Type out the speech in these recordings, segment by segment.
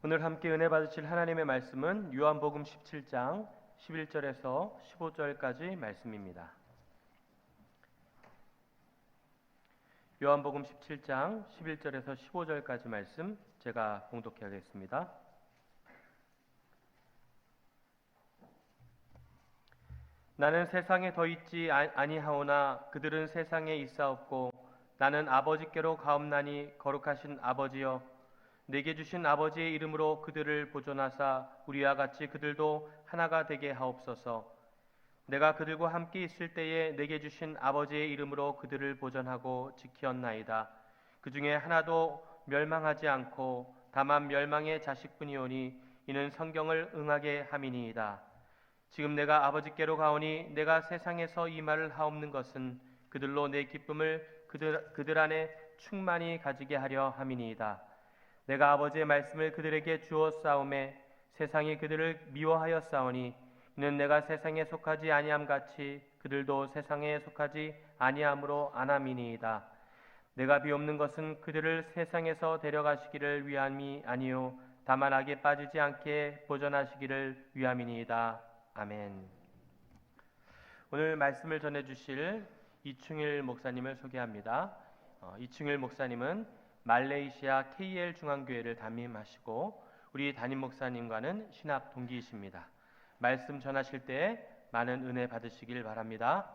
오늘 함께 은혜 받으실 하나님의 말씀은 요한복음 17장 11절에서 15절까지 말씀입니다. 요한복음 17장 11절에서 15절까지 말씀 제가 봉독해 하겠습니다. 나는 세상에 더 있지 아니하오나 그들은 세상에 있사옵고 나는 아버지께로 가옵나니 거룩하신 아버지여 내게 주신 아버지의 이름으로 그들을 보존하사 우리와 같이 그들도 하나가 되게 하옵소서. 내가 그들과 함께 있을 때에 내게 주신 아버지의 이름으로 그들을 보존하고 지키었나이다. 그 중에 하나도 멸망하지 않고 다만 멸망의 자식뿐이오니 이는 성경을 응하게 함이니이다. 지금 내가 아버지께로 가오니 내가 세상에서 이 말을 하옵는 것은 그들로 내 기쁨을 그들 안에 충만히 가지게 하려 함이니이다. 내가 아버지의 말씀을 그들에게 주었사오매 세상이 그들을 미워하였사오니 이는 내가 세상에 속하지 아니함 같이 그들도 세상에 속하지 아니함으로 안함이니이다. 내가 비옵는 것은 그들을 세상에서 데려가시기를 위함이 아니요 다만 악에 빠지지 않게 보존하시기를 위함이니이다. 아멘. 오늘 말씀을 전해주실 이충일 목사님을 소개합니다. 이충일 목사님은 말레이시아 KL 중앙교회를 담임하시고 우리 담임 목사님과는 신학 동기이십니다. 말씀 전하실 때 많은 은혜 받으시길 바랍니다.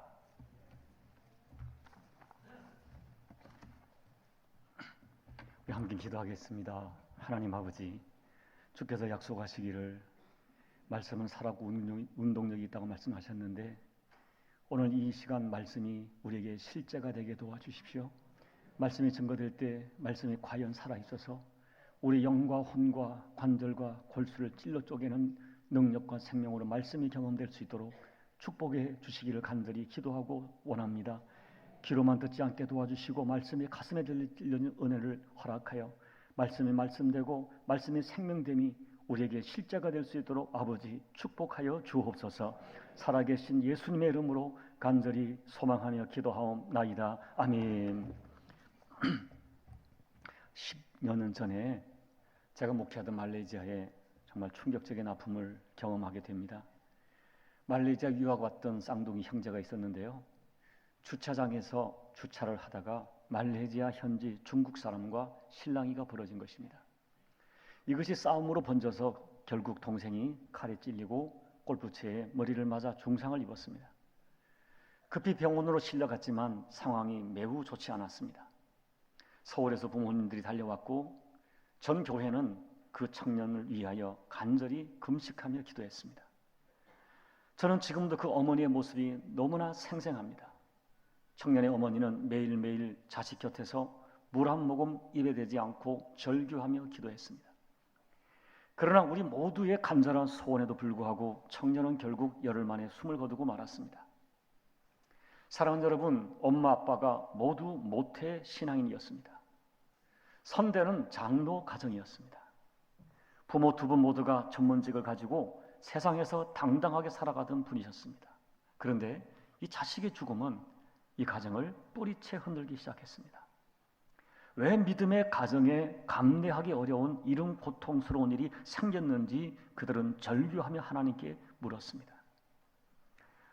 우리 함께 기도하겠습니다. 하나님 아버지, 주께서 약속하시기를 말씀은 살았고 운동력이 있다고 말씀하셨는데 오늘 이 시간 말씀이 우리에게 실제가 되게 도와주십시오. 말씀이 증거될 때 말씀이 과연 살아있어서 우리 영과 혼과 관절과 골수를 찔러 쪼개는 능력과 생명으로 말씀이 경험될 수 있도록 축복해 주시기를 간절히 기도하고 원합니다. 귀로만 듣지 않게 도와주시고 말씀이 가슴에 들리는 은혜를 허락하여 말씀이 말씀되고 말씀이 생명됨이 우리에게 실제가 될 수 있도록 아버지 축복하여 주옵소서. 살아계신 예수님의 이름으로 간절히 소망하며 기도하옵나이다. 아멘. 10여 년 전에 제가 목회하던 말레이시아에 정말 충격적인 아픔을 경험하게 됩니다. 말레이시아 유학 왔던 쌍둥이 형제가 있었는데요. 주차장에서 주차를 하다가 말레이시아 현지 중국 사람과 실랑이가 벌어진 것입니다. 이것이 싸움으로 번져서 결국 동생이 칼에 찔리고 골프채에 머리를 맞아 중상을 입었습니다. 급히 병원으로 실려갔지만 상황이 매우 좋지 않았습니다. 서울에서 부모님들이 달려왔고 전 교회는 그 청년을 위하여 간절히 금식하며 기도했습니다. 저는 지금도 그 어머니의 모습이 너무나 생생합니다. 청년의 어머니는 매일매일 자식 곁에서 물 한 모금 입에 대지 않고 절규하며 기도했습니다. 그러나 우리 모두의 간절한 소원에도 불구하고 청년은 결국 열흘 만에 숨을 거두고 말았습니다. 사랑하는 여러분, 엄마 아빠가 모두 모태 신앙인이었습니다. 선대는 장로 가정이었습니다. 부모 두 분 모두가 전문직을 가지고 세상에서 당당하게 살아가던 분이셨습니다. 그런데 이 자식의 죽음은 이 가정을 뿌리채 흔들기 시작했습니다. 왜 믿음의 가정에 감내하기 어려운 이런 고통스러운 일이 생겼는지 그들은 절규하며 하나님께 물었습니다.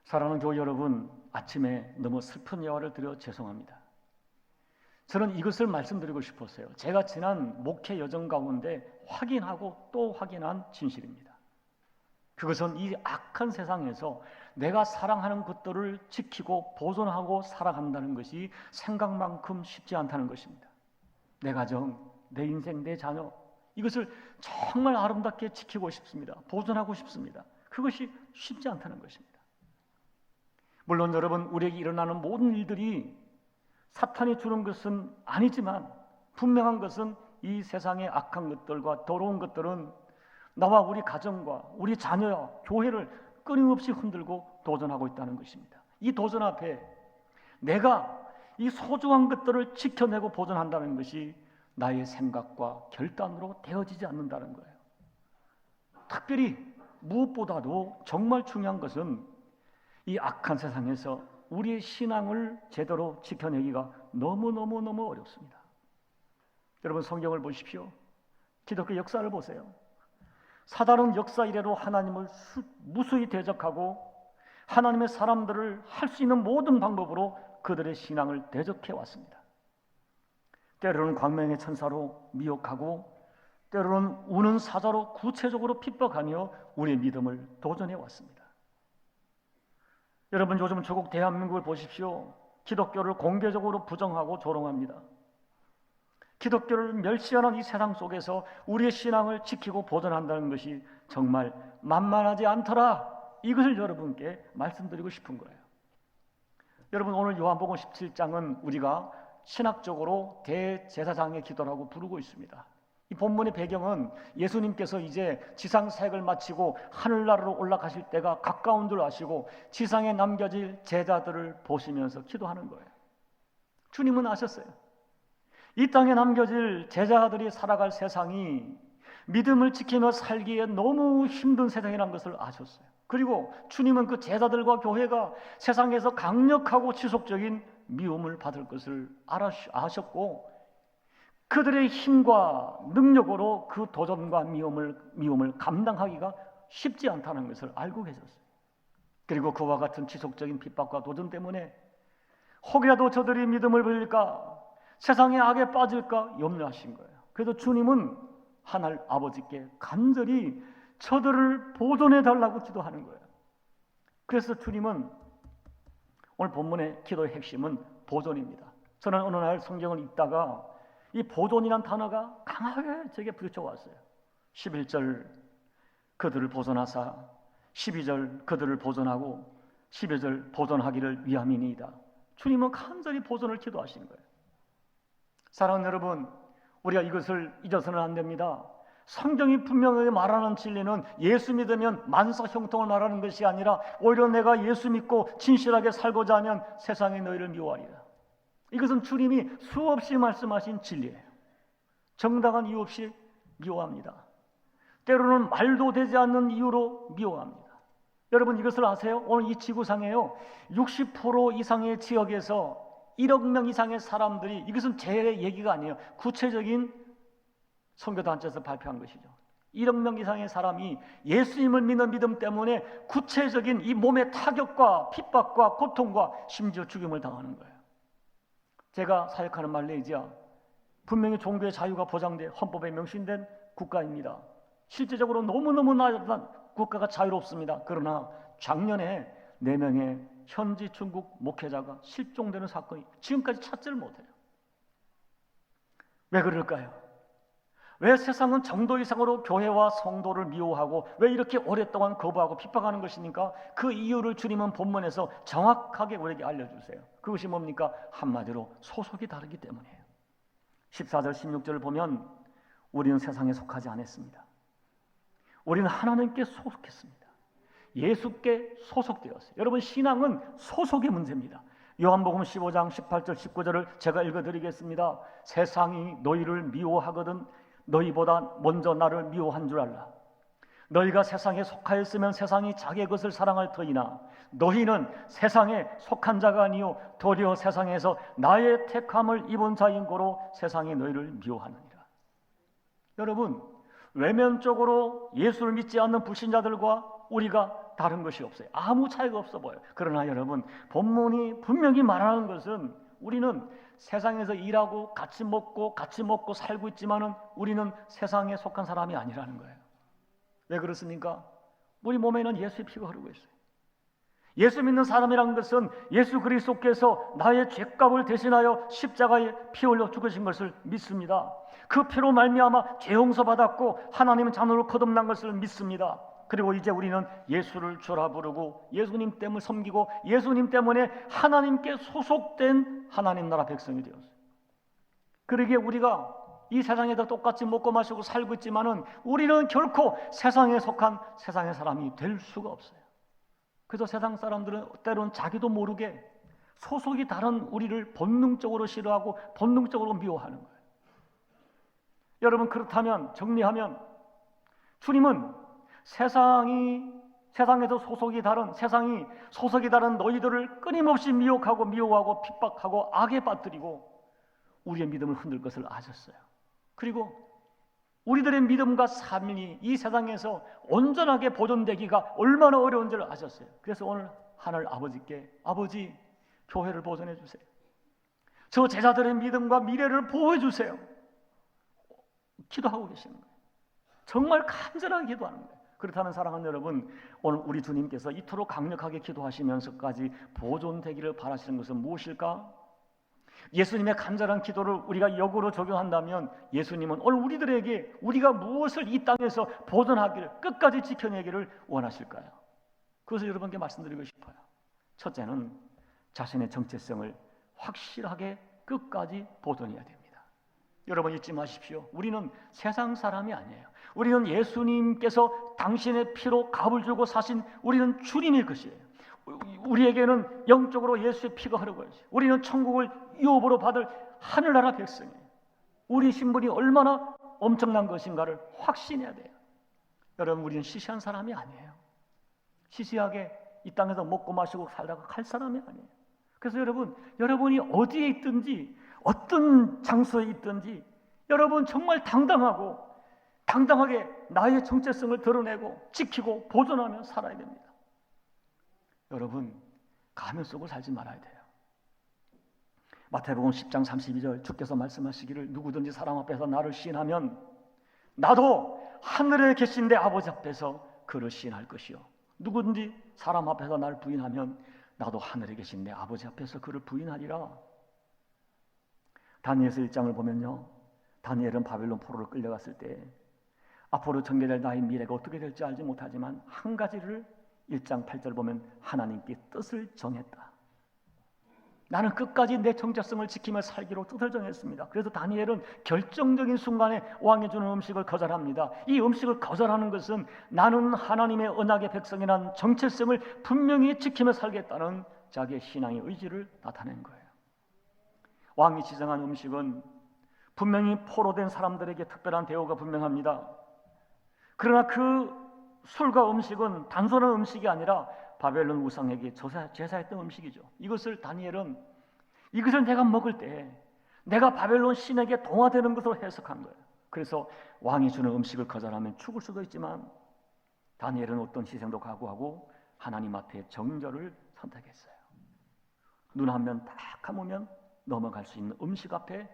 사랑하는 교회 여러분, 아침에 너무 슬픈 예화를 드려 죄송합니다. 저는 이것을 말씀드리고 싶었어요. 제가 지난 목회 여정 가운데 확인하고 또 확인한 진실입니다. 그것은 이 악한 세상에서 내가 사랑하는 것들을 지키고 보존하고 살아간다는 것이 생각만큼 쉽지 않다는 것입니다. 내 가정, 내 인생, 내 자녀, 이것을 정말 아름답게 지키고 싶습니다. 보존하고 싶습니다. 그것이 쉽지 않다는 것입니다. 물론 여러분, 우리에게 일어나는 모든 일들이 사탄이 주는 것은 아니지만 분명한 것은 이 세상의 악한 것들과 더러운 것들은 나와 우리 가정과 우리 자녀와 교회를 끊임없이 흔들고 도전하고 있다는 것입니다. 이 도전 앞에 내가 이 소중한 것들을 지켜내고 보존한다는 것이 나의 생각과 결단으로 되어지지 않는다는 거예요. 특별히 무엇보다도 정말 중요한 것은 이 악한 세상에서 우리의 신앙을 제대로 지켜내기가 너무너무 어렵습니다. 여러분 성경을 보십시오. 기독교 역사를 보세요. 사다른 역사 이래로 하나님을 무수히 대적하고 하나님의 사람들을 할 수 있는 모든 방법으로 그들의 신앙을 대적해 왔습니다. 때로는 광명의 천사로 미혹하고 때로는 우는 사자로 구체적으로 핍박하며 우리의 믿음을 도전해 왔습니다. 여러분, 요즘 조국 대한민국을 보십시오. 기독교를 공개적으로 부정하고 조롱합니다. 기독교를 멸시하는 이 세상 속에서 우리의 신앙을 지키고 보존한다는 것이 정말 만만하지 않더라. 이것을 여러분께 말씀드리고 싶은 거예요. 여러분, 오늘 요한복음 17장은 우리가 신학적으로 대제사장의 기도라고 부르고 있습니다. 이 본문의 배경은 예수님께서 이제 지상 사역을 마치고 하늘나라로 올라가실 때가 가까운 줄 아시고 지상에 남겨질 제자들을 보시면서 기도하는 거예요. 주님은 아셨어요. 이 땅에 남겨질 제자들이 살아갈 세상이 믿음을 지키며 살기에 너무 힘든 세상이라는 것을 아셨어요. 그리고 주님은 그 제자들과 교회가 세상에서 강력하고 지속적인 미움을 받을 것을 아셨고 그들의 힘과 능력으로 그 도전과 미움을 감당하기가 쉽지 않다는 것을 알고 계셨어요. 그리고 그와 같은 지속적인 핍박과 도전 때문에 혹이라도 저들이 믿음을 버릴까, 세상의 악에 빠질까 염려하신 거예요. 그래서 주님은 하늘 아버지께 간절히 저들을 보존해 달라고 기도하는 거예요. 그래서 주님은 오늘 본문의 기도의 핵심은 보존입니다. 저는 어느 날 성경을 읽다가 이 보존이란 단어가 강하게 제게 부딪혀왔어요. 11절 그들을 보존하사, 12절 그들을 보존하고 12절 보존하기를 위함이니이다. 주님은 간절히 보존을 기도하시는 거예요. 사랑하는 여러분, 우리가 이것을 잊어서는 안 됩니다. 성경이 분명하게 말하는 진리는 예수 믿으면 만사 형통을 말하는 것이 아니라 오히려 내가 예수 믿고 진실하게 살고자 하면 세상이 너희를 미워하리라. 이것은 주님이 수없이 말씀하신 진리예요. 정당한 이유 없이 미워합니다. 때로는 말도 되지 않는 이유로 미워합니다. 여러분, 이것을 아세요? 오늘 이 지구상에요 60% 이상의 지역에서 1억 명 이상의 사람들이, 이것은 제 얘기가 아니에요. 구체적인 선교단체에서 발표한 것이죠. 1억 명 이상의 사람이 예수님을 믿는 믿음 때문에 구체적인 이 몸의 타격과 핍박과 고통과 심지어 죽임을 당하는 거예요. 제가 사역하는 말레이시아, 분명히 종교의 자유가 보장돼 헌법에 명시된 국가입니다. 실제적으로 너무너무 나아진 국가가 자유롭습니다. 그러나 작년에 4명의 현지 중국 목회자가 실종되는 사건이 지금까지 찾지를 못해요. 왜 그럴까요? 왜 세상은 정도 이상으로 교회와 성도를 미워하고 왜 이렇게 오랫동안 거부하고 핍박하는 것입니까? 그 이유를 주님은 본문에서 정확하게 우리에게 알려주세요. 그것이 뭡니까? 한마디로 소속이 다르기 때문이에요. 14절 16절을 보면 우리는 세상에 속하지 않았습니다. 우리는 하나님께 소속했습니다. 예수께 소속되었어요. 여러분, 신앙은 소속의 문제입니다. 요한복음 15장 18절 19절을 제가 읽어드리겠습니다. 세상이 너희를 미워하거든 너희보다 먼저 나를 미워한 줄 알라. 너희가 세상에 속하였으면 세상이 자기의 것을 사랑할 터이나 너희는 세상에 속한 자가 아니요 도리어 세상에서 나의 택함을 입은 자인 고로 세상이 너희를 미워하느니라. 여러분, 외면적으로 예수를 믿지 않는 불신자들과 우리가 다른 것이 없어요. 아무 차이가 없어 보여요. 그러나 여러분, 본문이 분명히 말하는 것은 우리는 세상에서 일하고 같이 먹고 살고 있지만은 우리는 세상에 속한 사람이 아니라는 거예요. 왜 그렇습니까? 우리 몸에는 예수의 피가 흐르고 있어요. 예수 믿는 사람이라는 것은 예수 그리스도께서 나의 죄값을 대신하여 십자가에 피 흘려 죽으신 것을 믿습니다. 그 피로 말미암아 죄 용서받았고 하나님은 자녀로 거듭난 것을 믿습니다. 그리고 이제 우리는 예수를 주라 부르고 예수님 때문에 섬기고 예수님 때문에 하나님께 소속된 하나님 나라 백성이 되었어요. 그러기에 우리가 이 세상에서 똑같이 먹고 마시고 살고 있지만은 우리는 결코 세상에 속한 세상의 사람이 될 수가 없어요. 그래서 세상 사람들은 때로는 자기도 모르게 소속이 다른 우리를 본능적으로 싫어하고 본능적으로 미워하는 거예요. 여러분, 그렇다면 정리하면 주님은 세상에서 소속이 다른 너희들을 끊임없이 미혹하고 미워하고 핍박하고 악에 빠뜨리고 우리의 믿음을 흔들 것을 아셨어요. 그리고 우리들의 믿음과 삶이 이 세상에서 온전하게 보존되기가 얼마나 어려운 줄 아셨어요. 그래서 오늘 하늘 아버지께 아버지 교회를 보존해 주세요. 저 제자들의 믿음과 미래를 보호해 주세요. 기도하고 계시는 거예요. 정말 간절하게 기도하는 거예요. 그렇다면 사랑하는 여러분, 오늘 우리 주님께서 이토록 강력하게 기도하시면서까지 보존되기를 바라시는 것은 무엇일까? 예수님의 간절한 기도를 우리가 역으로 적용한다면 예수님은 오늘 우리들에게 우리가 무엇을 이 땅에서 보존하기를 끝까지 지켜내기를 원하실까요? 그것을 여러분께 말씀드리고 싶어요. 첫째는 자신의 정체성을 확실하게 끝까지 보존해야 됩니다. 여러분 잊지 마십시오. 우리는 세상 사람이 아니에요. 우리는 예수님께서 당신의 피로 값을 주고 사신 우리는 주님일 것이에요. 우리에게는 영적으로 예수의 피가 흐르고 있어요. 우리는 천국을 유업으로 받을 하늘나라 백성이에요. 우리 신분이 얼마나 엄청난 것인가를 확신해야 돼요. 여러분 우리는 시시한 사람이 아니에요. 시시하게 이 땅에서 먹고 마시고 살다가 갈 사람이 아니에요. 그래서 여러분이 어디에 있든지 어떤 장소에 있든지 여러분 정말 당당하게 나의 정체성을 드러내고 지키고 보존하며 살아야 됩니다. 여러분 가면 속을 살지 말아야 돼요. 마태복음 10장 32절 주께서 말씀하시기를 누구든지 사람 앞에서 나를 시인하면 나도 하늘에 계신 내 아버지 앞에서 그를 시인할 것이요 누구든지 사람 앞에서 나를 부인하면 나도 하늘에 계신 내 아버지 앞에서 그를 부인하리라. 다니엘서 1장을 보면요, 다니엘은 바벨론 포로로 끌려갔을 때 앞으로 전개될 나의 미래가 어떻게 될지 알지 못하지만 한 가지를 1장 8절 보면 하나님께 뜻을 정했다. 나는 끝까지 내 정체성을 지키며 살기로 뜻을 정했습니다. 그래서 다니엘은 결정적인 순간에 왕이 주는 음식을 거절합니다. 이 음식을 거절하는 것은 나는 하나님의 언약의 백성이라는 정체성을 분명히 지키며 살겠다는 자기의 신앙의 의지를 나타낸 거예요. 왕이 지정한 음식은 분명히 포로된 사람들에게 특별한 대우가 분명합니다. 그러나 그 술과 음식은 단순한 음식이 아니라 바벨론 우상에게 제사했던 음식이죠. 이것을 다니엘은 이것을 내가 먹을 때 내가 바벨론 신에게 동화되는 것으로 해석한 거예요. 그래서 왕이 주는 음식을 거절하면 죽을 수도 있지만 다니엘은 어떤 희생도 각오하고 하나님 앞에 정절을 선택했어요. 눈 한 면 딱 감으면 넘어갈 수 있는 음식 앞에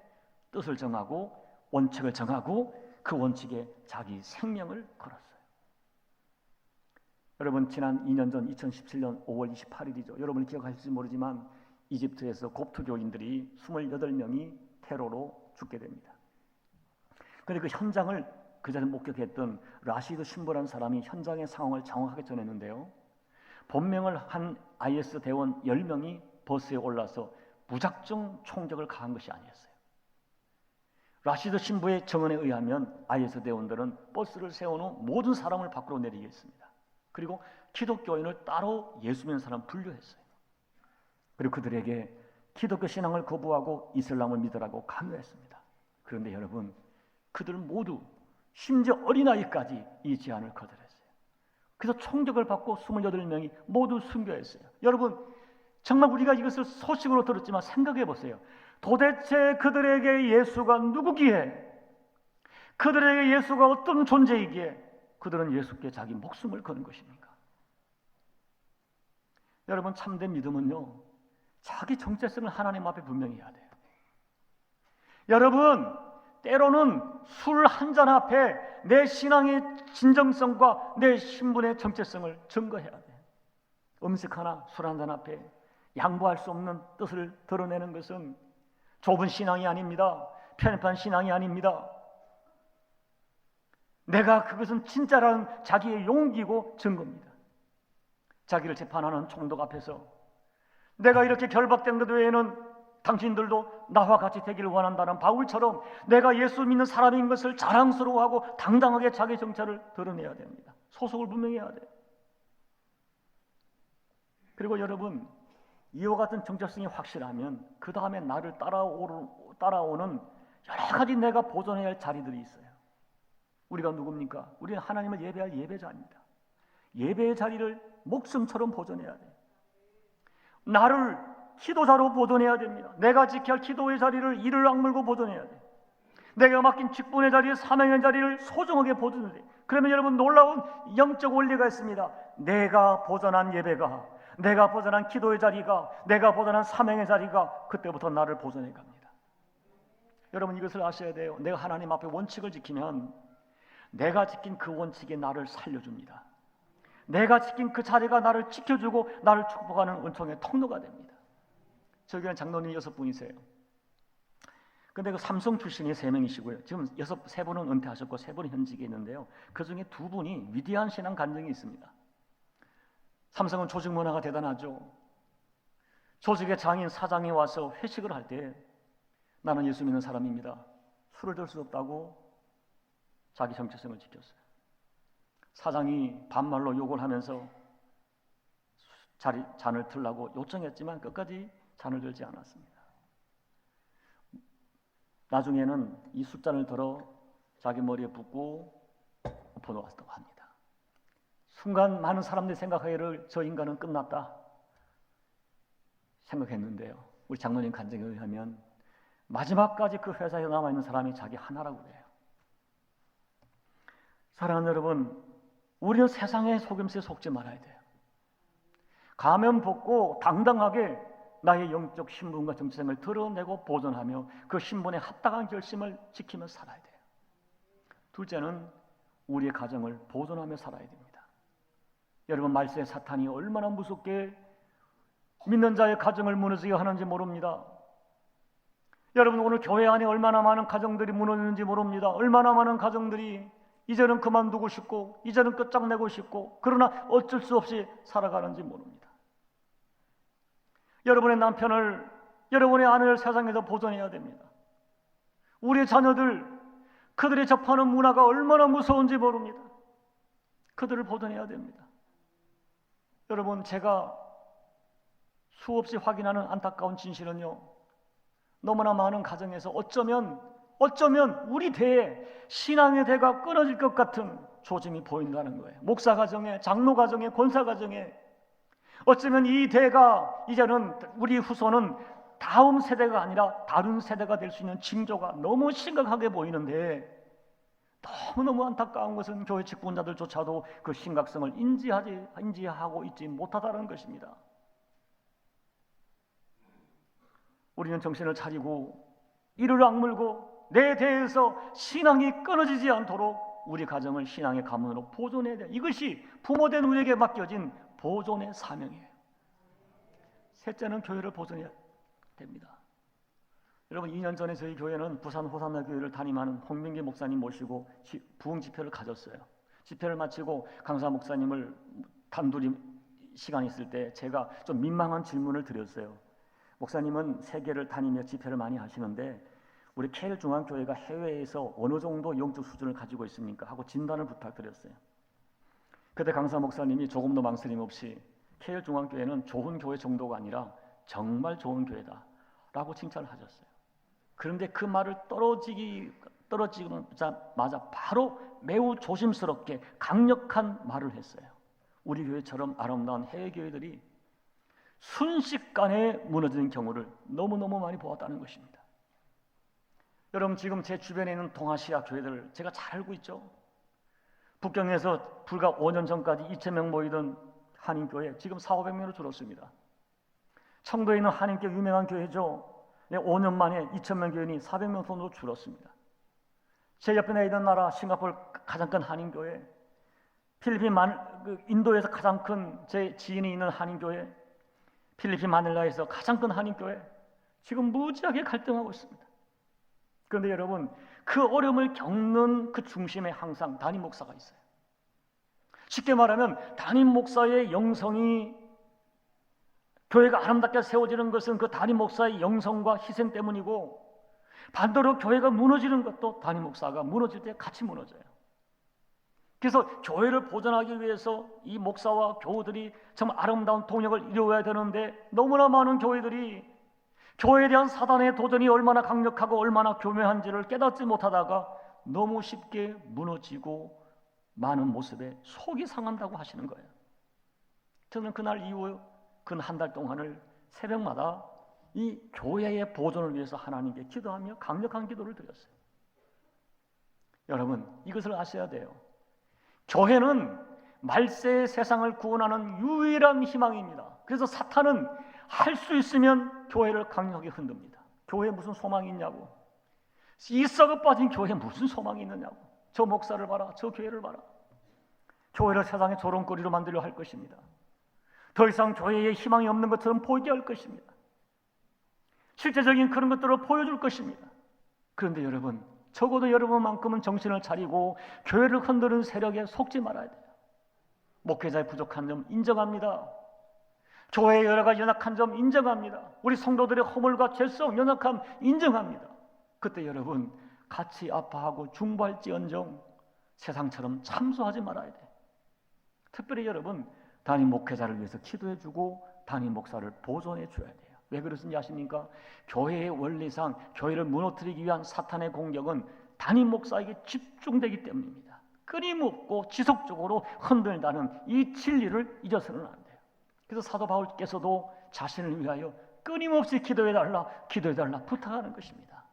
뜻을 정하고 원칙을 정하고 그 원칙에 자기 생명을 걸었어요. 여러분 지난 2년 전 2017년 5월 28일이죠. 여러분이 기억하실지 모르지만 이집트에서 kop트 교인들이 28명이 테러로 죽게 됩니다. 그런데 그 현장을 그 자리에 목격했던 라시드 신부라는 사람이 현장의 상황을 정확하게 전했는데요. 본명을 한 IS 대원 10명이 버스에 올라서 무작정 총격을 가한 것이 아니었어요. 라시드 신부의 증언에 의하면 IS 대원들은 버스를 세운 후 모든 사람을 밖으로 내리게 했습니다. 그리고 기독교인을 따로 예수 믿는 사람 분류했어요. 그리고 그들에게 기독교 신앙을 거부하고 이슬람을 믿으라고 강요했습니다. 그런데 여러분 그들 모두 심지어 어린아이까지 이 제안을 거절했어요. 그래서 총격을 받고 28명이 모두 순교했어요. 여러분 정말 우리가 이것을 소식으로 들었지만 생각해 보세요. 도대체 그들에게 예수가 누구기에, 그들에게 예수가 어떤 존재이기에 그들은 예수께 자기 목숨을 거는 것입니까? 여러분 참된 믿음은요 자기 정체성을 하나님 앞에 분명히 해야 돼요. 여러분 때로는 술 한 잔 앞에 내 신앙의 진정성과 내 신분의 정체성을 증거해야 돼요. 음식 하나, 술 한 잔 앞에 양보할 수 없는 뜻을 드러내는 것은 좁은 신앙이 아닙니다. 편협한 신앙이 아닙니다. 내가 그것은 진짜라는 자기의 용기고 증거입니다. 자기를 재판하는 총독 앞에서 내가 이렇게 결박된 것 외에는 당신들도 나와 같이 되기를 원한다는 바울처럼 내가 예수 믿는 사람인 것을 자랑스러워하고 당당하게 자기 정체를 드러내야 됩니다. 소속을 분명히 해야 돼요. 그리고 여러분 이와 같은 정체성이 확실하면 그 다음에 나를 따라오는 여러 가지 내가 보존해야 할 자리들이 있어요. 우리가 누굽니까? 우리는 하나님을 예배할 예배자입니다. 예배의 자리를 목숨처럼 보존해야 돼요. 나를 기도자로 보존해야 됩니다. 내가 지켜야 할 기도의 자리를 이를 악물고 보존해야 돼요. 내가 맡긴 직분의 자리에 사명의 자리를 소중하게 보존해. 그러면 여러분 놀라운 영적 원리가 있습니다. 내가 보존한 예배가, 내가 보존한 기도의 자리가, 내가 보존한 사명의 자리가 그때부터 나를 보존해 갑니다. 여러분 이것을 아셔야 돼요. 내가 하나님 앞에 원칙을 지키면 내가 지킨 그 원칙이 나를 살려줍니다. 내가 지킨 그 자리가 나를 지켜주고 나를 축복하는 은총의 통로가 됩니다. 저희 교회는 장로님 6분이세요. 근데 그 삼성 출신이 3명이시고요. 지금 3분은 은퇴하셨고 3분은 현직에 있는데요. 그 중에 2분이 위대한 신앙 간증이 있습니다. 삼성은 조직 문화가 대단하죠. 조직의 장인 사장이 와서 회식을 할 때 나는 예수 믿는 사람입니다. 술을 들 수 없다고 자기 정체성을 지켰어요. 사장이 반말로 욕을 하면서 잔을 들라고 요청했지만 끝까지 잔을 들지 않았습니다. 나중에는 이 숫잔을 들어 자기 머리에 붓고 엎어놓았다고 합니다. 순간 많은 사람들이 생각하기를 저 인간은 끝났다 생각했는데요. 우리 장로님 간증에 의하면 마지막까지 그 회사에 남아있는 사람이 자기 하나라고 그래요. 사랑하는 여러분, 우리는 세상의 속임수에 속지 말아야 돼요. 가면 벗고 당당하게 나의 영적 신분과 정체성을 드러내고 보존하며 그 신분에 합당한 결심을 지키며 살아야 돼요. 둘째는 우리의 가정을 보존하며 살아야 됩니다. 여러분 말세의 사탄이 얼마나 무섭게 믿는 자의 가정을 무너지게 하는지 모릅니다. 여러분 오늘 교회 안에 얼마나 많은 가정들이 무너지는지 모릅니다. 얼마나 많은 가정들이 이제는 그만두고 싶고 이제는 끝장내고 싶고 그러나 어쩔 수 없이 살아가는지 모릅니다. 여러분의 남편을, 여러분의 아내를 세상에서 보존해야 됩니다. 우리의 자녀들, 그들이 접하는 문화가 얼마나 무서운지 모릅니다. 그들을 보존해야 됩니다. 여러분 제가 수없이 확인하는 안타까운 진실은요, 너무나 많은 가정에서 어쩌면 우리 대에 신앙의 대가 끊어질 것 같은 조짐이 보인다는 거예요. 목사 가정에, 장로 가정에, 권사 가정에 어쩌면 이 대가 이제는 우리 후손은 다음 세대가 아니라 다른 세대가 될 수 있는 징조가 너무 심각하게 보이는데 너무너무 안타까운 것은 교회 직분자들조차도 그 심각성을 인지하고 있지 못하다는 것입니다. 우리는 정신을 차리고 이를 악물고 내 대에서 신앙이 끊어지지 않도록 우리 가정을 신앙의 가문으로 보존해야 돼요. 이것이 부모된 우리에게 맡겨진 보존의 사명이에요. 셋째는 교회를 보존해야 됩니다. 여러분 2년 전에 저희 교회는 부산 호산나 교회를 담임하는 홍민기 목사님 모시고 부흥 집회를 가졌어요. 집회를 마치고 강사 목사님을 단둘이 시간이 있을 때 제가 좀 민망한 질문을 드렸어요. 목사님은 세계를 다니며 집회를 많이 하시는데 우리 KL 중앙교회가 해외에서 어느 정도 영적 수준을 가지고 있습니까? 하고 진단을 부탁드렸어요. 그때 강사 목사님이 조금도 망설임 없이 KL 중앙교회는 좋은 교회 정도가 아니라 정말 좋은 교회다 라고 칭찬을 하셨어요. 그런데 그 말을 떨어지자마자 바로 매우 조심스럽게 강력한 말을 했어요. 우리 교회처럼 아름다운 해외 교회들이 순식간에 무너지는 경우를 너무너무 많이 보았다는 것입니다. 여러분 지금 제 주변에 있는 동아시아 교회들 제가 잘 알고 있죠. 북경에서 불과 5년 전까지 2,000명 모이던 한인교회 지금 400~500명으로 줄었습니다. 청도에 있는 한인교 유명한 교회죠. 5년 만에 2,000명 교인이 400명 손으로 줄었습니다. 제 옆에 있는 나라 싱가포르 가장 큰 한인교회, 필리핀 인도에서 가장 큰 제 지인이 있는 한인교회, 필리핀 마닐라에서 가장 큰 한인교회 지금 무지하게 갈등하고 있습니다. 그런데 여러분 그 어려움을 겪는 그 중심에 항상 담임 목사가 있어요. 쉽게 말하면 담임 목사의 영성이 교회가 아름답게 세워지는 것은 그 담임 목사의 영성과 희생 때문이고 반대로 교회가 무너지는 것도 담임 목사가 무너질 때 같이 무너져요. 그래서 교회를 보존하기 위해서 이 목사와 교우들이 정말 아름다운 동역을 이루어야 되는데 너무나 많은 교회들이 교회에 대한 사단의 도전이 얼마나 강력하고 얼마나 교묘한지를 깨닫지 못하다가 너무 쉽게 무너지고 많은 모습에 속이 상한다고 하시는 거예요. 저는 그날 이후 근 한 달 동안을 새벽마다 이 교회의 보존을 위해서 하나님께 기도하며 강력한 기도를 드렸어요. 여러분, 이것을 아셔야 돼요. 교회는 말세의 세상을 구원하는 유일한 희망입니다. 그래서 사탄은 할 수 있으면 교회를 강력하게 흔듭니다. 교회에 무슨 소망이 있냐고. 이 썩어 빠진 교회에 무슨 소망이 있느냐고. 저 목사를 봐라, 저 교회를 봐라. 교회를 세상의 조롱거리로 만들려 할 것입니다. 더 이상 교회에 희망이 없는 것처럼 보이게 할 것입니다. 실제적인 그런 것들을 보여줄 것입니다. 그런데 여러분, 적어도 여러분만큼은 정신을 차리고 교회를 흔드는 세력에 속지 말아야 돼요. 목회자의 부족한 점 인정합니다. 교회의 여러 가지 연약한 점 인정합니다. 우리 성도들의 허물과 죄성, 연약함 인정합니다. 그때 여러분, 같이 아파하고 중보할지언정 세상처럼 참소하지 말아야 돼요. 특별히 여러분, 담임 목회자를 위해서 기도해주고 담임 목사를 보존해 줘야 돼요. 왜 그러신지 아십니까? 교회의 원리상 교회를 무너뜨리기 위한 사탄의 공격은 담임 목사에게 집중되기 때문입니다. 끊임없고 지속적으로 흔들다는 이 진리를 잊어서는 안 돼요. 그래서 사도 바울께서도 자신을 위하여 끊임없이 기도해달라 부탁하는 것입니다.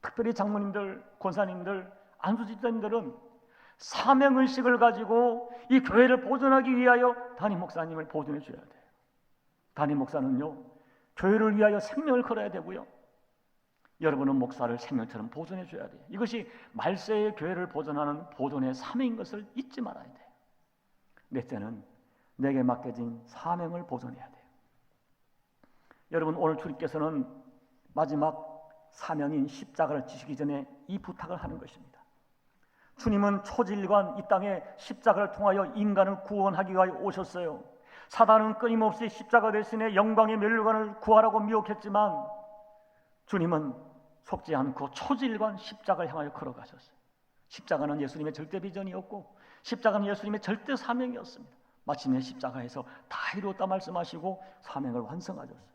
특별히 장로님들, 권사님들, 안수집사님들은 사명의식을 가지고 이 교회를 보존하기 위하여 담임 목사님을 보존해 줘야 돼요. 담임 목사는요, 교회를 위하여 생명을 걸어야 되고요, 여러분은 목사를 생명처럼 보존해 줘야 돼요. 이것이 말세의 교회를 보존하는 보존의 사명인 것을 잊지 말아야 돼요. 넷째는 내게 맡겨진 사명을 보존해야 돼요. 여러분, 오늘 주님께서는 마지막 사명인 십자가를 지시기 전에 이 부탁을 하는 것입니다. 주님은 초지일관 이 땅에 십자가를 통하여 인간을 구원하기 위하여 오셨어요. 사단은 끊임없이 십자가 대신에 영광의 멸류관을 구하라고 미혹했지만 주님은 속지 않고 초지일관 십자가를 향하여 걸어가셨어요. 십자가는 예수님의 절대 비전이었고 십자가는 예수님의 절대 사명이었습니다. 마침내 십자가에서 다 이루었다 말씀하시고 사명을 완성하셨어요.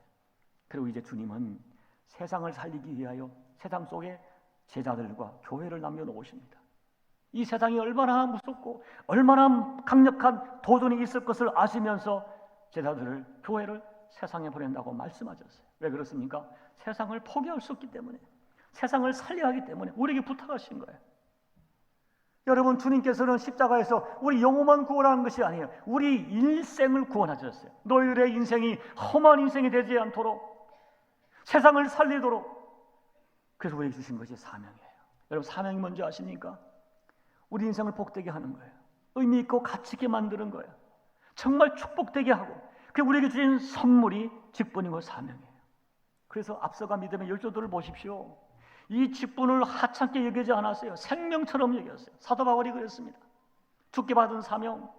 그리고 이제 주님은 세상을 살리기 위하여 세상 속에 제자들과 교회를 남겨놓으십니다. 이 세상이 얼마나 무섭고 얼마나 강력한 도전이 있을 것을 아시면서 제자들을, 교회를 세상에 보낸다고 말씀하셨어요. 왜 그렇습니까? 세상을 포기할 수 없기 때문에, 세상을 살려야 하기 때문에 우리에게 부탁하신 거예요. 여러분, 주님께서는 십자가에서 우리 영혼만 구원하는 것이 아니에요. 우리 일생을 구원하셨어요. 너희들의 인생이 험한 인생이 되지 않도록, 세상을 살리도록. 그래서 우리에게 주신 것이 사명이에요. 여러분, 사명이 뭔지 아십니까? 우리 인생을 복되게 하는 거예요. 의미 있고 가치 있게 만드는 거예요. 정말 축복되게 하고, 그게 우리에게 주신 선물이 직분이고 사명이에요. 그래서 앞서가 믿음의 열조들을 보십시오. 이 직분을 하찮게 여기지 않았어요. 생명처럼 여겼어요. 사도 바울이 그랬습니다. 죽게 받은 사명,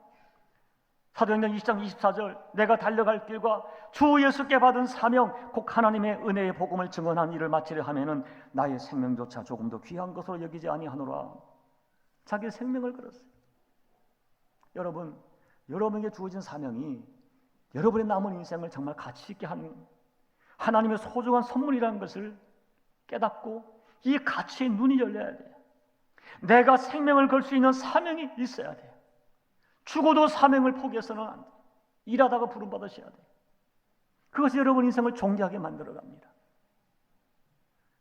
사도행전 20장 24절, 내가 달려갈 길과 주 예수께 받은 사명, 곧 하나님의 은혜의 복음을 증언한 일을 마치려 하면은 나의 생명조차 조금 더 귀한 것으로 여기지 아니하노라. 자기의 생명을 걸었어요. 여러분, 여러분에게 주어진 사명이 여러분의 남은 인생을 정말 가치 있게 하는 하나님의 소중한 선물이라는 것을 깨닫고 이 가치에 눈이 열려야 돼요. 내가 생명을 걸 수 있는 사명이 있어야 돼요. 죽어도 사명을 포기해서는 안 돼요. 일하다가 부름받으셔야 돼요. 그것이 여러분 인생을 존귀하게 만들어갑니다.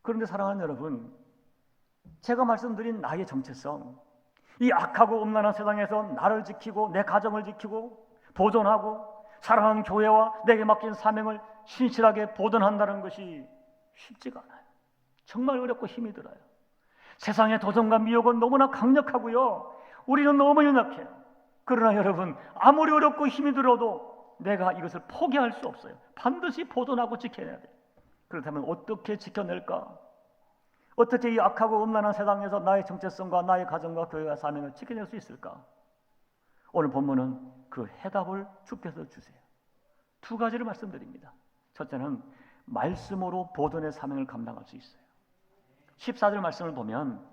그런데 사랑하는 여러분, 제가 말씀드린 나의 정체성, 이 악하고 음란한 세상에서 나를 지키고 내 가정을 지키고 보존하고 사랑하는 교회와 내게 맡긴 사명을 신실하게 보존한다는 것이 쉽지가 않아요. 정말 어렵고 힘이 들어요. 세상의 도전과 미혹은 너무나 강력하고요, 우리는 너무 연약해요. 그러나 여러분, 아무리 어렵고 힘이 들어도 내가 이것을 포기할 수 없어요. 반드시 보존하고 지켜내야 돼요. 그렇다면 어떻게 지켜낼까? 어떻게 이 악하고 음란한 세상에서 나의 정체성과 나의 가정과 교회와 사명을 지켜낼 수 있을까? 오늘 본문은 그 해답을 주께서 주세요. 두 가지를 말씀드립니다. 첫째는 말씀으로 보존의 사명을 감당할 수 있어요. 14절 말씀을 보면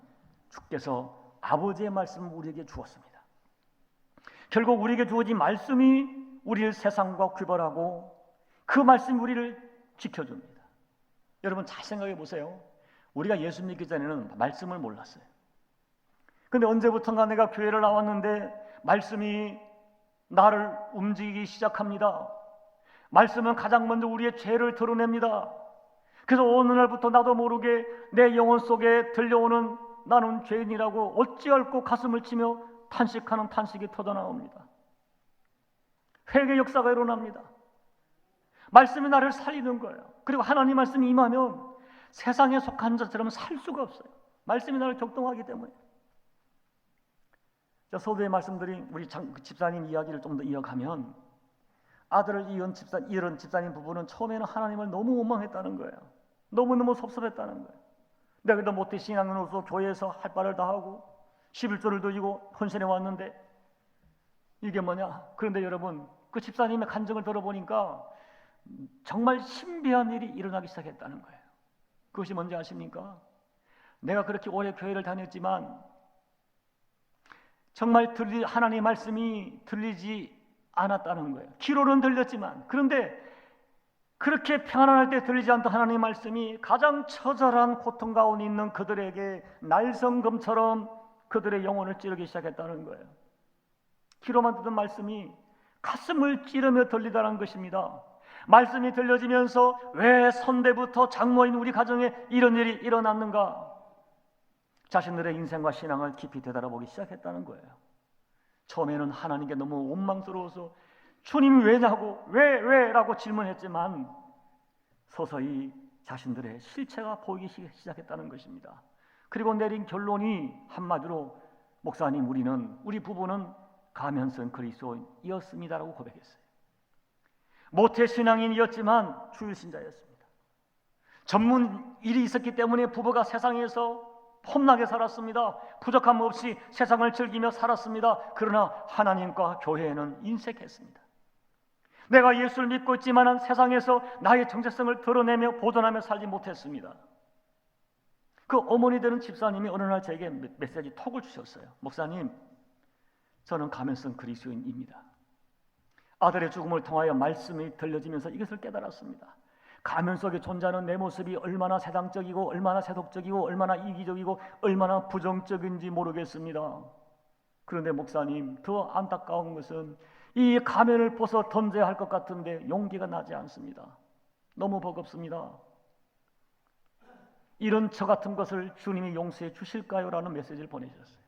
주께서 아버지의 말씀을 우리에게 주었습니다. 결국 우리에게 주어진 말씀이 우리를 세상과 구별하고 그 말씀이 우리를 지켜줍니다. 여러분, 잘 생각해 보세요. 우리가 예수 믿기 전에는 말씀을 몰랐어요. 근데 언제부턴가 내가 교회를 나왔는데 말씀이 나를 움직이기 시작합니다. 말씀은 가장 먼저 우리의 죄를 드러냅니다. 그래서 어느 날부터 나도 모르게 내 영혼 속에 들려오는 나는 죄인이라고 어찌할꼬 가슴을 치며 탄식하는 탄식이 터져나옵니다. 회개 역사가 일어납니다. 말씀이 나를 살리는 거예요. 그리고 하나님 말씀이 임하면 세상에 속한 자처럼 살 수가 없어요. 말씀이 나를 격동하기 때문에. 서두에 말씀드린 우리 집사님 이야기를 좀 더 이어가면, 아들을 잃은 집사님 부부는 처음에는 하나님을 너무 원망했다는 거예요. 너무너무 섭섭했다는 거예요. 내가 그래도 모태 신앙인으로서 교회에서 할 바를 다 하고 11조를 드리고 헌신해 왔는데 이게 뭐냐? 그런데 여러분, 그 집사님의 간증을 들어보니까 정말 신비한 일이 일어나기 시작했다는 거예요. 그것이 뭔지 아십니까? 내가 그렇게 오래 교회를 다녔지만 정말 하나님의 말씀이 들리지 않았다는 거예요. 귀로는 들렸지만, 그런데 그렇게 평안할 때 들리지 않던 하나님의 말씀이 가장 처절한 고통 가운데 있는 그들에게 날성검처럼 그들의 영혼을 찌르기 시작했다는 거예요. 귀로만 듣던 말씀이 가슴을 찌르며 들리다는 것입니다. 말씀이 들려지면서 왜 선대부터 장모인 우리 가정에 이런 일이 일어났는가? 자신들의 인생과 신앙을 깊이 되돌아보기 시작했다는 거예요. 처음에는 하나님께 너무 원망스러워서 주님 왜냐고 왜라고 질문했지만 서서히 자신들의 실체가 보이기 시작했다는 것입니다. 그리고 내린 결론이 한마디로 목사님 우리 부부는 가면성 그리스도인이었습니다라고 고백했어요. 모태 신앙인이었지만 주일신자였습니다. 전문 일이 있었기 때문에 부부가 세상에서 폼나게 살았습니다. 부족함 없이 세상을 즐기며 살았습니다. 그러나 하나님과 교회에는 인색했습니다. 내가 예수를 믿고 있지만 세상에서 나의 정체성을 드러내며 보존하며 살지 못했습니다. 그 어머니 되는 집사님이 어느 날 제게 메시지 톡을 주셨어요. 목사님, 저는 가면성 그리스도인입니다. 아들의 죽음을 통하여 말씀이 들려지면서 이것을 깨달았습니다. 가면 속에 존재하는 내 모습이 얼마나 세상적이고 얼마나 세속적이고 얼마나 이기적이고 얼마나 부정적인지 모르겠습니다. 그런데 목사님, 더 안타까운 것은 이 가면을 벗어 던져야 할 것 같은데 용기가 나지 않습니다. 너무 버겁습니다. 이런 저 같은 것을 주님이 용서해 주실까요? 라는 메시지를 보내주셨어요.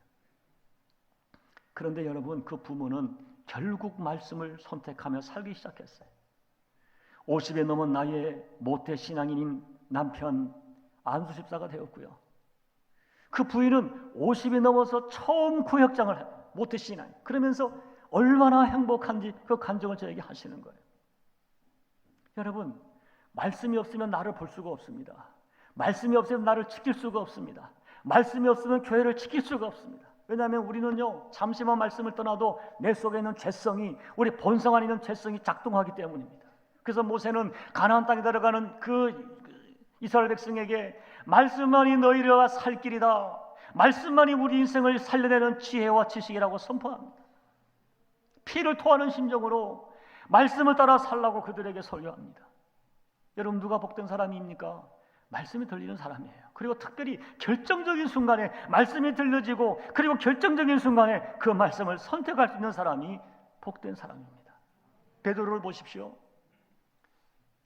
그런데 여러분, 그 부모는 결국 말씀을 선택하며 살기 시작했어요. 50에 넘은 나이에 모태 신앙인인 남편 안수 집사가 되었고요. 그 부인은 50이 넘어서 처음 구역장을 해요. 모태 신앙. 그러면서 얼마나 행복한지 그 간증을 저에게 하시는 거예요. 여러분, 말씀이 없으면 나를 볼 수가 없습니다. 말씀이 없으면 나를 지킬 수가 없습니다. 말씀이 없으면 교회를 지킬 수가 없습니다. 왜냐하면 우리는요, 잠시만 말씀을 떠나도 내 속에 있는 죄성이, 우리 본성 안에 있는 죄성이 작동하기 때문입니다. 그래서 모세는 가나안 땅에 들어가는 그 이스라엘 백성에게 말씀만이 너희가 살 길이다, 말씀만이 우리 인생을 살려내는 지혜와 지식이라고 선포합니다. 피를 토하는 심정으로 말씀을 따라 살라고 그들에게 설교합니다. 여러분, 누가 복된 사람입니까? 말씀이 들리는 사람이에요. 그리고 특별히 결정적인 순간에 말씀이 들려지고, 그리고 결정적인 순간에 그 말씀을 선택할 수 있는 사람이 복된 사람입니다. 베드로를 보십시오.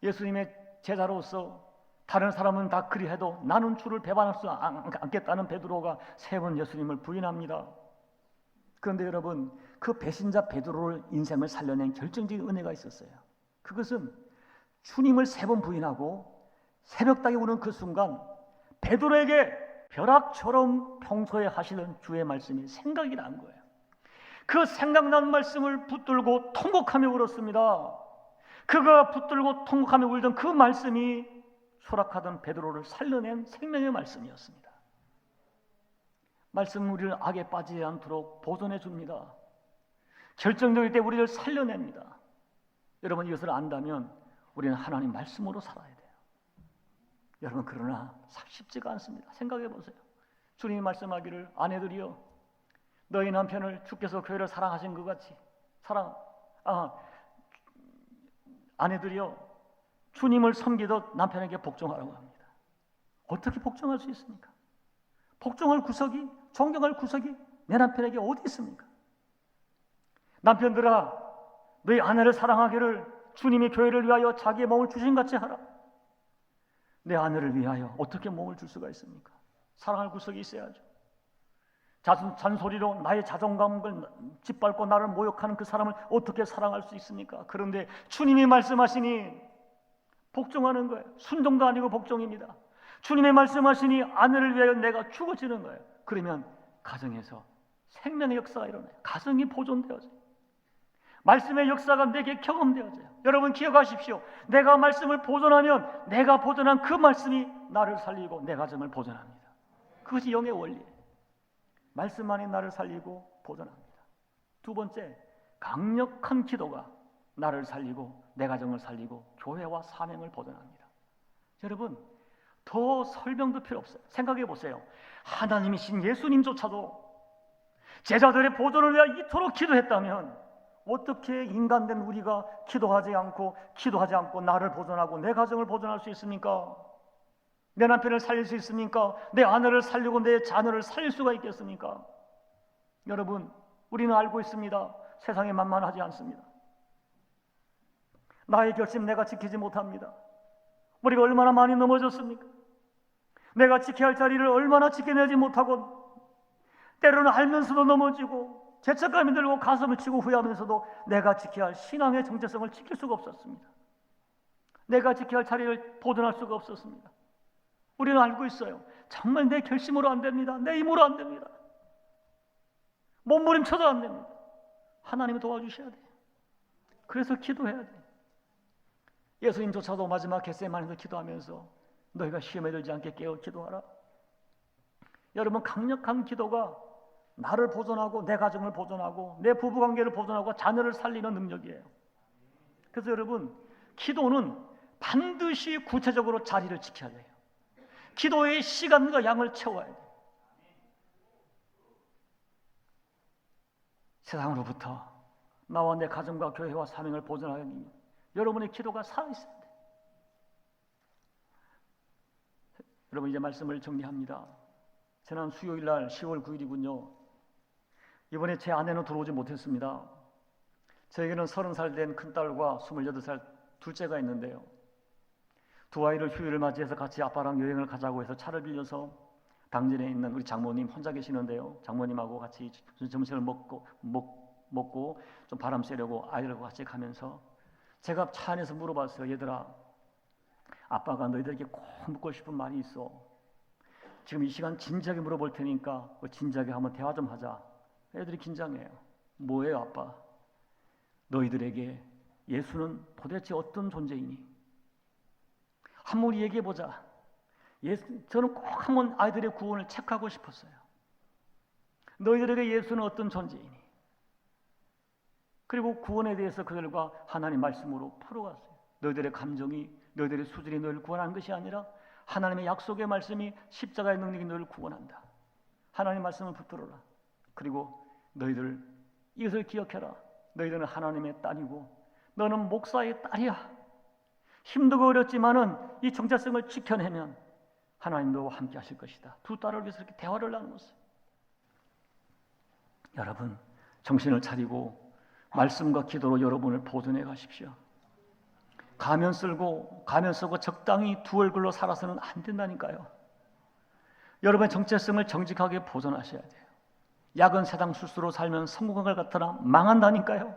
예수님의 제자로서 다른 사람은 다 그리해도 나는 주를 배반할 수 않겠다는 베드로가 3번 예수님을 부인합니다. 그런데 여러분, 그 배신자 베드로를 인생을 살려낸 결정적인 은혜가 있었어요. 그것은 주님을 3번 부인하고 새벽닭이 우는 그 순간 베드로에게 벼락처럼 평소에 하시던 주의 말씀이 생각이 난 거예요. 그 생각난 말씀을 붙들고 통곡하며 울었습니다. 그가 붙들고 통곡하며 울던 그 말씀이 소락하던 베드로를 살려낸 생명의 말씀이었습니다. 말씀은 우리를 악에 빠지지 않도록 보존해 줍니다. 결정적일 때 우리를 살려냅니다. 여러분, 이것을 안다면 우리는 하나님 말씀으로 살아야 돼요. 여러분, 그러나 쉽지가 않습니다. 생각해 보세요. 주님이 말씀하기를 아내들이여, 너희 남편을 주께서 교회를 사랑하신 것 같이 아내들이여, 주님을 섬기듯 남편에게 복종하라고 합니다. 어떻게 복종할 수 있습니까? 복종할 구석이, 존경할 구석이 내 남편에게 어디 있습니까? 남편들아, 너희 아내를 사랑하기를 주님이 교회를 위하여 자기의 몸을 주신 같이 하라. 내 아내를 위하여 어떻게 몸을 줄 수가 있습니까? 사랑할 구석이 있어야죠. 잔소리로 나의 자존감을 짓밟고 나를 모욕하는 그 사람을 어떻게 사랑할 수 있습니까? 그런데 주님이 말씀하시니 복종하는 거예요. 순종도 아니고 복종입니다. 주님의 말씀하시니 아내를 위하여 내가 죽어지는 거예요. 그러면 가정에서 생명의 역사가 일어나요. 가정이 보존되어져요. 말씀의 역사가 내게 경험되어져요. 여러분 기억하십시오. 내가 말씀을 보존하면 내가 보존한 그 말씀이 나를 살리고 내 가정을 보존합니다. 그것이 영의 원리예요. 말씀만이 나를 살리고 보존합니다. 두 번째, 강력한 기도가 나를 살리고 내 가정을 살리고 교회와 사명을 보존합니다. 여러분 더 설명도 필요 없어요. 생각해 보세요. 하나님이신 예수님조차도 제자들의 보존을 위하여 이토록 기도했다면 어떻게 인간된 우리가 기도하지 않고 나를 보존하고 내 가정을 보존할 수 있습니까? 내 남편을 살릴 수 있습니까? 내 아내를 살리고 내 자녀를 살릴 수가 있겠습니까? 여러분 우리는 알고 있습니다. 세상에 만만하지 않습니다. 나의 결심 내가 지키지 못합니다. 우리가 얼마나 많이 넘어졌습니까? 내가 지켜야 할 자리를 얼마나 지켜내지 못하고 때로는 알면서도 넘어지고 죄책감이 들고 가슴을 치고 후회하면서도 내가 지켜야 할 신앙의 정체성을 지킬 수가 없었습니다. 내가 지켜야 할 자리를 보존할 수가 없었습니다. 우리는 알고 있어요. 정말 내 결심으로 안 됩니다. 내 힘으로 안 됩니다. 몸부림쳐도 안 됩니다. 하나님이 도와주셔야 돼요. 그래서 기도해야 돼요. 예수님조차도 마지막 겟세마네에서 기도하면서 너희가 시험에 들지 않게 깨어 기도하라. 여러분 강력한 기도가 나를 보존하고 내 가정을 보존하고 내 부부관계를 보존하고 자녀를 살리는 능력이에요. 그래서 여러분 기도는 반드시 구체적으로 자리를 지켜야 돼요. 기도의 시간과 양을 채워야 돼요. 세상으로부터 나와 내 가정과 교회와 사명을 보존하려면 여러분의 기도가 살아있어야 돼요. 여러분 이제 말씀을 정리합니다. 지난 수요일 날 10월 9일이군요. 이번에 제 아내는 들어오지 못했습니다. 저에게는 30살 된 큰딸과 28살 둘째가 있는데요. 두 아이를 휴일을 맞이해서 같이 아빠랑 여행을 가자고 해서 차를 빌려서 당진에 있는 우리 장모님 혼자 계시는데요. 장모님하고 같이 점심을 먹고 좀 바람 쐬려고 아이들과 같이 가면서 제가 차 안에서 물어봤어요. 얘들아, 아빠가 너희들에게 꼭 묻고 싶은 말이 있어. 지금 이 시간 진지하게 물어볼 테니까 진지하게 한번 대화 좀 하자. 애들이 긴장해요. 뭐예요 아빠? 너희들에게 예수는 도대체 어떤 존재이니? 한번 얘기해보자. 저는 꼭 한번 아이들의 구원을 체크하고 싶었어요. 너희들에게 예수는 어떤 존재이니? 그리고 구원에 대해서 그들과 하나님 말씀으로 풀어갔어요. 너희들의 감정이, 너희들의 수준이 너희를 구원하는 것이 아니라 하나님의 약속의 말씀이 십자가의 능력이 너희를 구원한다. 하나님의 말씀을 붙들어라. 그리고 너희들 이것을 기억해라. 너희들은 하나님의 딸이고 너는 목사의 딸이야. 힘들고 어렵지만은 이 정체성을 지켜내면 하나님 너와 함께 하실 것이다. 두 딸을 위해서 이렇게 대화를 나누었어요. 여러분 정신을 차리고 말씀과 기도로 여러분을 보존해 가십시오. 가면 쓰고 적당히 두 얼굴로 살아서는 안 된다니까요. 여러분의 정체성을 정직하게 보존하셔야 돼요. 약은 세상 술수로 살면 성공한 것 같으나 망한다니까요.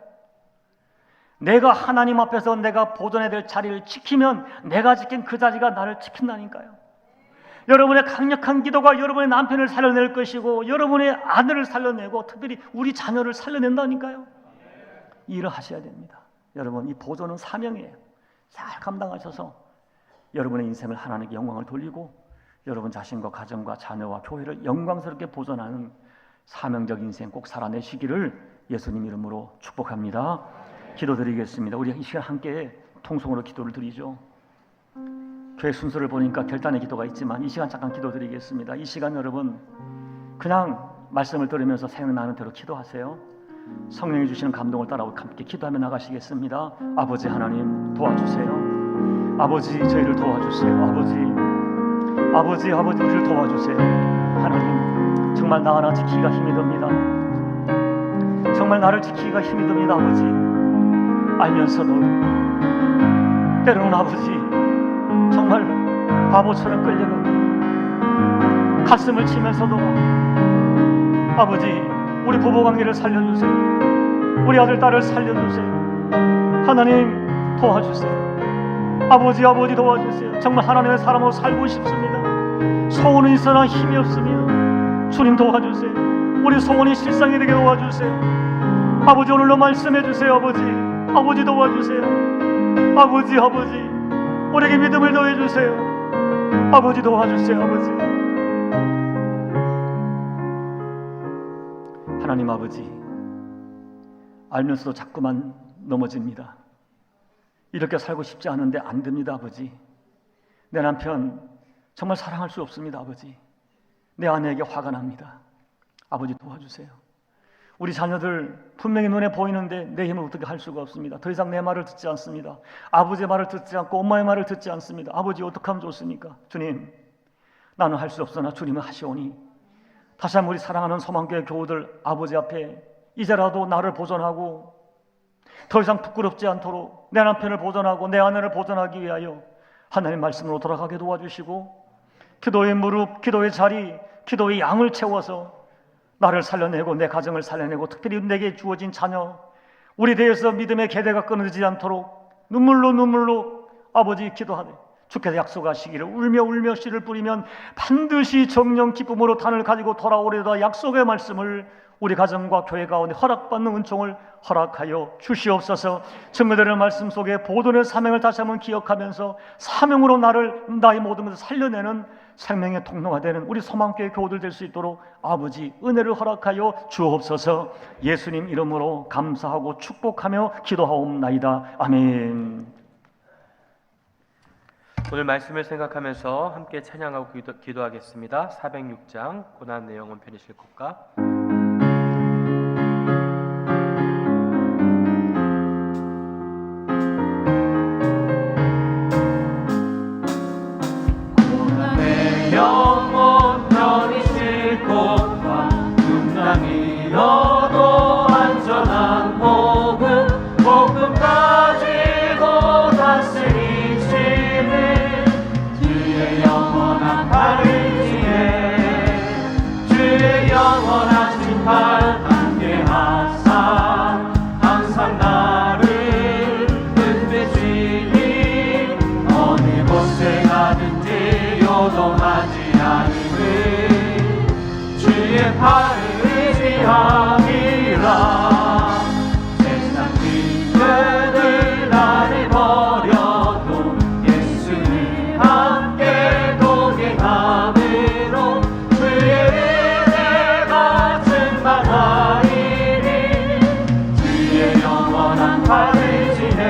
내가 하나님 앞에서 내가 보존해야 될 자리를 지키면 내가 지킨 그 자리가 나를 지킨다니까요. 여러분의 강력한 기도가 여러분의 남편을 살려낼 것이고 여러분의 아내를 살려내고 특별히 우리 자녀를 살려낸다니까요. 이 일을 하셔야 됩니다. 여러분 이 보존은 사명이에요. 잘 감당하셔서 여러분의 인생을 하나님께 영광을 돌리고 여러분 자신과 가정과 자녀와 교회를 영광스럽게 보존하는 사명적 인생 꼭 살아내시기를 예수님 이름으로 축복합니다. 기도드리겠습니다. 우리 이 시간 함께 통성으로 기도를 드리죠. 교회 순서를 보니까 결단의 기도가 있지만 이 시간 잠깐 기도드리겠습니다. 이 시간 여러분 그냥 말씀을 들으면서 생각나는 대로 기도하세요. 성령이 주시는 감동을 따라 함께 기도하며 나가시겠습니다. 아버지 하나님 도와주세요. 아버지 저희를 도와주세요. 아버지 우리를 도와주세요. 하나님 정말 나 하나 지키기가 힘이 듭니다. 정말 나를 지키기가 힘이 듭니다. 아버지 알면서도 때로는 아버지 정말 바보처럼 끌려가고 가슴을 치면서도 아버지, 우리 부부관계를 살려주세요. 우리 아들, 딸을 살려주세요. 하나님 도와주세요. 아버지 도와주세요. 정말 하나님의 사람으로 살고 싶습니다. 소원은 있으나 힘이 없으며 주님 도와주세요. 우리 소원이 실상이 되게 도와주세요. 아버지, 오늘도 말씀해 주세요. 아버지 도와주세요. 아버지 우리에게 믿음을 더해 주세요. 아버지 도와주세요. 하나님 아버지, 알면서도 자꾸만 넘어집니다. 이렇게 살고 싶지 않은데 안 됩니다. 아버지, 내 남편 정말 사랑할 수 없습니다. 아버지, 내 아내에게 화가 납니다. 아버지 도와주세요. 우리 자녀들 분명히 눈에 보이는데 내 힘을 어떻게 할 수가 없습니다. 더 이상 내 말을 듣지 않습니다. 아버지의 말을 듣지 않고 엄마의 말을 듣지 않습니다. 아버지, 어떻게 하면 좋습니까? 주님, 나는 할 수 없으나 주님은 하시오니 다시 한번 우리 사랑하는 소망교회 교우들 아버지 앞에 이제라도 나를 보존하고 더 이상 부끄럽지 않도록 내 남편을 보존하고 내 아내를 보존하기 위하여 하나님 말씀으로 돌아가게 도와주시고, 기도의 무릎, 기도의 자리, 기도의 양을 채워서 나를 살려내고 내 가정을 살려내고 특별히 내게 주어진 자녀, 우리 대해서 믿음의 계대가 끊어지지 않도록 눈물로 아버지 기도하네. 주께서 약속하시기를 울며 씨를 뿌리면 반드시 정령 기쁨으로 단을 가지고 돌아오리로다. 약속의 말씀을 우리 가정과 교회 가운데 허락받는 은총을 허락하여 주시옵소서. 증거되는 말씀 속에 보존의 사명을 다시 한번 기억하면서 사명으로 나의 모든 것을 살려내는 생명의 통로가 되는 우리 소망교회 교우들 될 수 있도록 아버지 은혜를 허락하여 주옵소서. 예수님 이름으로 감사하고 축복하며 기도하옵나이다. 아멘. 오늘 말씀을 생각하면서 함께 찬양하고 기도하겠습니다. 406장 고난 내용은 편이실 곡가. 영원 편이실 곳과 금당이어도 안전한 복음 가지고 다스리시는 주의 영원한 팔지에 주의 영원한 진팔 함께하사 항상 나를 붙드시니 어느 곳에 가든지 요동하지 않으니 주의 팔을 의지함이라. 세상 뒷뜰을 나를 버려도 예수님 함께 동행함으로 주의 은혜가 충만하리니 주의 영원한 팔을 의지해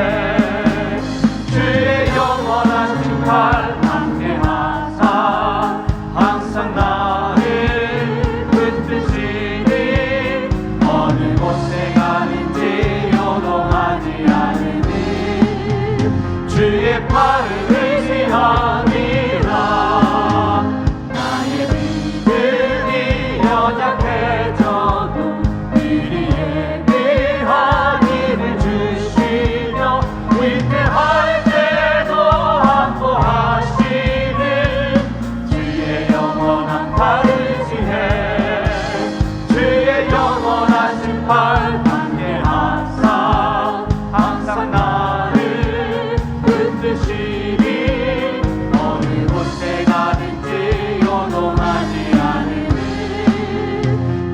주의 영원한 뒷팔 항상 나를 붙드시니 어느 곳에 가는지 요동하지 않으니 주의 팔을 의지함이라. 나의 믿음이 연약해져도 미리에 대한 힘을 주시며 위태할 때도 함께하시는 주의 영원한 팔을 지해 주의 영원한 진팔 함께하사 항상 나를 붙드시니 어느 곳에 가든지 요동하지 않으니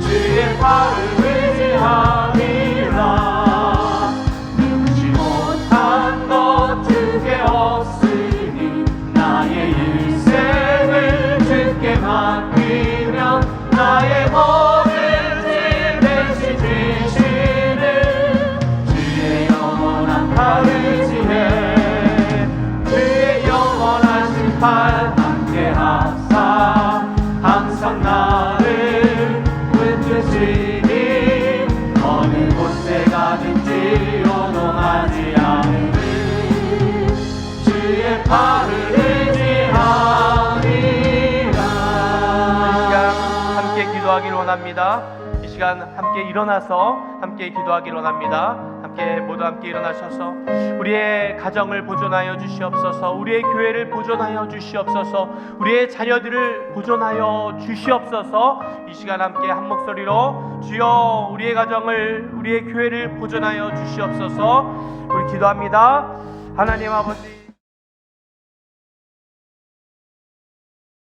주의 팔을 의지함이라. 능치 못한 것 주께 없으니 나의 일생을 주께 맡기면 나의 모든 짐 대신 지시는 주의 영원한 팔을 지해 주의 영원한 심판 함께하사 항상 나를 붙드시니 어느 곳에 가든지 요동하지 않으니 주의 팔을 의지함이라. 함께 기도하기를 원합니다. 이 시간 함께 일어나서 함께 기도하기를 원합니다. 함께 모두 함께 일어나셔서 우리의 가정을 보존하여 주시옵소서. 우리의 교회를 보존하여 주시옵소서. 우리의 자녀들을 보존하여 주시옵소서. 이 시간 함께 한 목소리로 주여 우리의 가정을 우리의 교회를 보존하여 주시옵소서. 우리 기도합니다. 하나님 아버지,